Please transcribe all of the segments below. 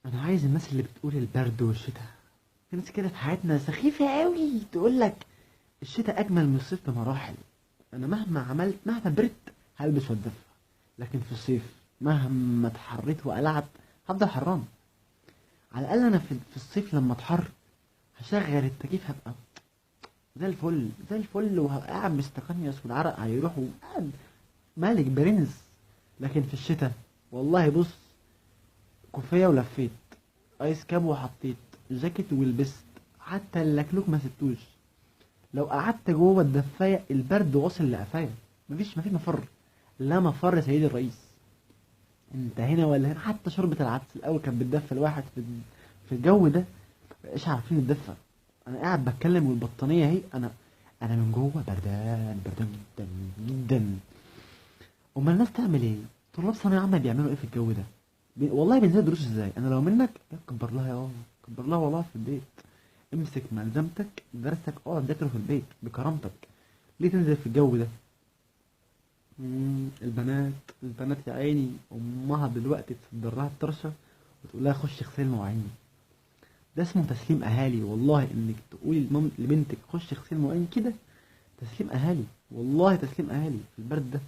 انا عايز الناس اللي بتقول البرد والشتاء. في ناس كده في حياتنا سخيفة قوي تقول لك الشتاء اجمل من الصيف بمراحل. انا مهما عملت مهما بردت هلبس واتدفى، لكن في الصيف مهما اتحريت وقلعت هفضل حران. على الاقل انا في الصيف لما اتحر هشغل التكييف، هبقى زي الفل زي الفل، وقاعد مستقنيس والعرق هيروح وقاعد مالك برنس. لكن في الشتاء والله بص، كوفية ولفيت، ايس كاب وحطيت جاكيت ولبست، حتى اللكلوك ما سبتوش. لو قعدت جوه الدفاية البرد واصل لقفايا. مفيش مفر، لا مفر يا سيدي الرئيس. انت هنا ولا هنا، حتى شوربة العدس الاول كانت بتدفى الواحد في الجو ده. مبقاش عارفين نتدفى. انا قاعد بتكلم والبطانية اهي، انا من جوه بردان بردان جدا جدا. امال الناس تعمل ايه؟ طلاب ثانوية عامة بيعملوا ايه في الجو ده؟ والله بينزلوا دروس ازاي؟ انا لو منك يا كبر لها يا كبر لها والله في البيت. امسك ملزمتك درسك اقعد ذاكره في البيت بكرامتك. ليه تنزل في الجو ده؟ البنات يا عيني امها دلوقتي تصدر لها الطرشه وتقول لها خش اغسلي المواعين. ده اسمه تسليم اهالي والله، انك تقولي لبنتك خش اغسلي المواعين كده. تسليم اهالي والله، تسليم اهالي في البرد ده.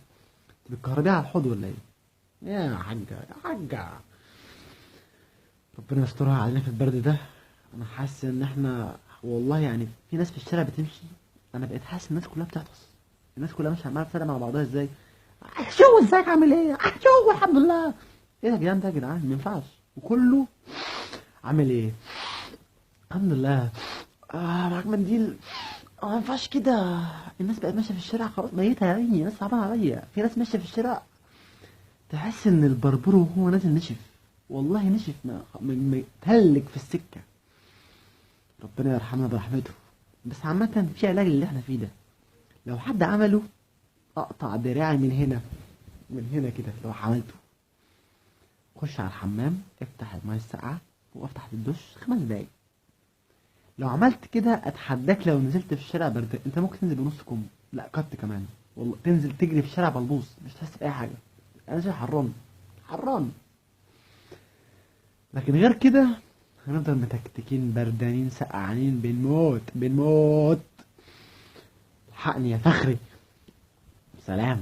انت بتكهربيها على الحوض ولا ايه؟ يا حاجه يا حاجه، ربنا يسترها علينا في البرد ده. انا حاسس ان احنا والله يعني في ناس في الشارع بتمشي، انا بقيت حاسس الناس كلها بتعطس. الناس كلها ماشيه عماله تسلم على بعضها ازاي. شو ازيك عامل ايه؟ شو الحمد لله. ايه يا جدعان ده يا جدعان ما ينفعش. وكله عامل ايه؟ الحمد لله. معاك منديل. ما ينفعش كده. الناس بقت ماشيه في الشارع خلاص ميتة يا عيني، ناس صعبانه عليا. في ناس ماشيه في الشارع تحس ان البربور وهو نازل نشف. والله نشف تهلك في السكه. ربنا يرحمنا برحمته. بس عامة في علاج اللي احنا فيه ده. لو حد عمله اقطع دراعي من هنا، من هنا كده لو عملته. خش على الحمام افتح المايه الساقعة وافتح الدش 5 دقايق. لو عملت كده اتحداك لو نزلت في الشارع برد انت ممكن تنزل بنص كم، لا كت كمان. والله تنزل تجري في الشارع بلبوص مش تحس بأي حاجة. انا شايف حران حران. لكن غير كده هنفضل متكتكين بردانين سقعانين بنموت بنموت. الحقني يا فخري. سلام.